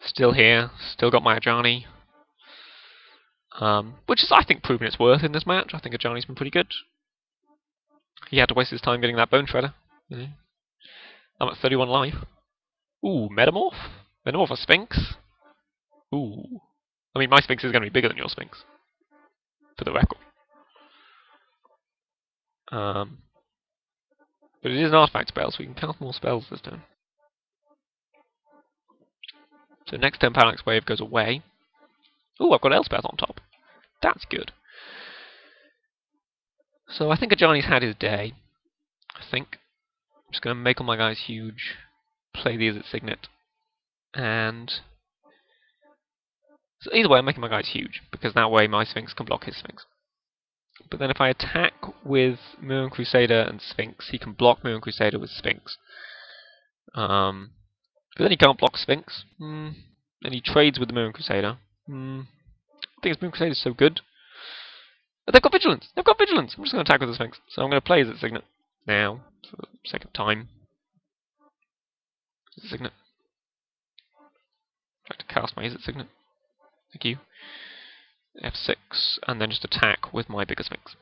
Still here, still got my Ajani. Which is, I think, proving its worth in this match. I think Ajani's been pretty good. He had to waste his time getting that Bone Shredder. Yeah. I'm at 31 life. Ooh, Metamorph? Metamorph a Sphinx? Ooh. I mean, my Sphinx is going to be bigger than your Sphinx. For the record. But it is an artifact spell, so we can cast more spells this turn. So next turn, Parallax Wave goes away. Ooh, I've got Elspeth on top. That's good. So I think Ajani's had his day. I think. I'm just going to make all my guys huge, play these at Signet, and... So either way, I'm making my guys huge, because that way my Sphinx can block his Sphinx. But then if I attack with Mirren Crusader and Sphinx, he can block Mirren Crusader with Sphinx. But then he can't block Sphinx. And he trades with the Mirren Crusader. I think his Mirren Crusader is so good. But they've got Vigilance! They've got Vigilance! I'm just going to attack with the Sphinx. So I'm going to play as at Signet now, for the sake of time. Signet. I'd like to cast my Izzet Signet. Thank you. F6, and then just attack with my bigger Sphinx.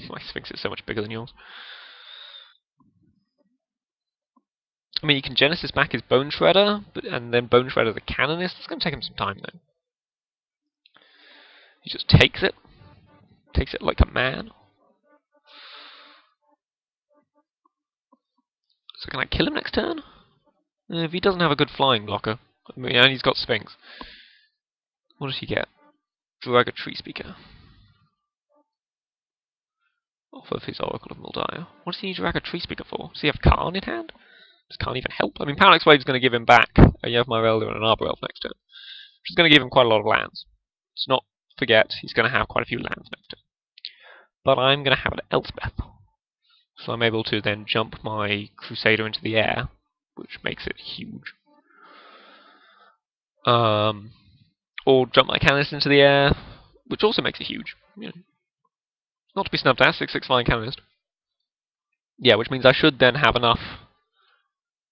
My Sphinx is so much bigger than yours. I mean, you can Genesis back his Bone Shredder, and then Bone Shredder the Canonist. It's going to take him some time, though. He just takes it. Takes it like a man. So can I kill him next turn? If he doesn't have a good flying blocker. I mean, and he's got Sphinx. What does he get? Drag a Tree Speaker. Off of his Oracle of Muldiah. What does he need to drag a Tree Speaker for? Does he have Karn in hand? Just can't even help. I mean, Parallax Wave's going to give him back a Yevmar Elder and an Arbor Elf next turn. Which is going to give him quite a lot of lands. Let's not forget, he's going to have quite a few lands next turn. But I'm going to have an Elspeth. So I'm able to then jump my Crusader into the air, which makes it huge. Or jump my Canonist into the air, which also makes it huge. You know, not to be snubbed at, 6/6 Flying Canonist. Yeah, which means I should then have enough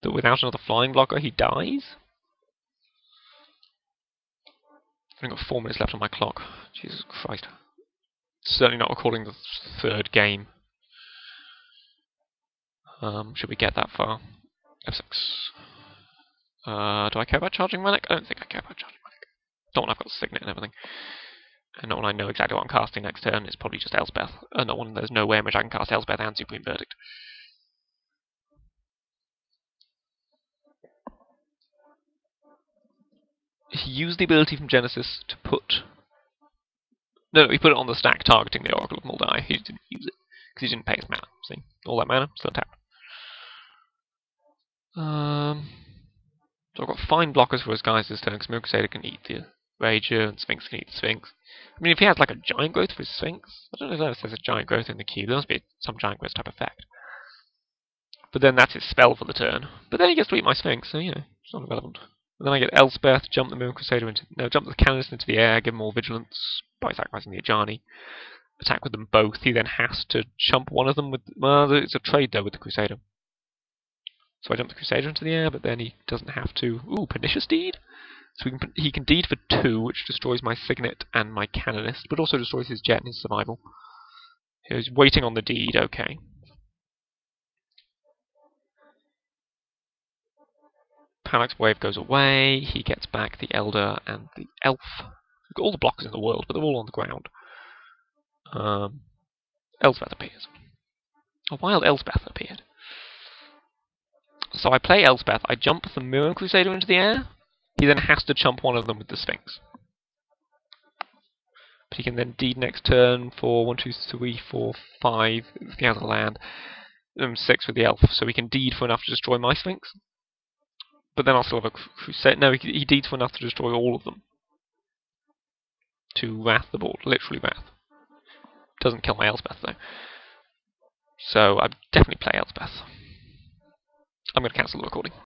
that without another flying blocker he dies. I've only got 4 minutes left on my clock. Jesus Christ. Certainly not recording the third game. Should we get that far? F6. Do I care about charging Relic? I don't think I care about charging Relic. Not when I've got Signet and everything. And not when I know exactly what I'm casting next turn. It's probably just Elspeth. Not when there's no way in which I can cast Elspeth and Supreme Verdict. He used the ability from Genesis to put... No, he put it on the stack targeting the Oracle of Muldiah. He didn't use it, because he didn't pay his mana. See? All that mana, still tapped. So I've got fine blockers for his guys this turn, because Mirror Crusader can eat the Rager, and Sphinx can eat the Sphinx. I mean, if he has like a Giant Growth for his Sphinx, I don't know if there's a Giant Growth in the cube. There must be some Giant Growth type effect. But then that's his spell for the turn. But then he gets to eat my Sphinx, so, you know, it's not relevant. And then I get Elspeth, jump the Mirror Crusader into... No, jump the Canonist into the air, give him more Vigilance by sacrificing the Ajani. Attack with them both. He then has to chump one of them with... Well, it's a trade, though, with the Crusader. So I jump the Crusader into the air, but then he doesn't have to... Ooh, Pernicious Deed? So he can deed for 2, which destroys my Signet and my Canonist, but also destroys his Jet and his Survival. He's waiting on the deed, okay. Parallax Wave goes away, he gets back the Elder and the Elf. We've got all the blockers in the world, but they're all on the ground. Elspeth appears. A wild Elspeth appeared. So I play Elspeth, I jump the Mirror Crusader into the air, he then has to chump one of them with the Sphinx. But he can then deed next turn for 1, 2, 3, 4, 5, if he has a land, 6 with the Elf, so he can deed for enough to destroy my Sphinx. But then I'll still have a Crusader. No, he deeds for enough to destroy all of them. To Wrath the board, literally Wrath. Doesn't kill my Elspeth though. So I definitely play Elspeth. I'm going to cancel the recording.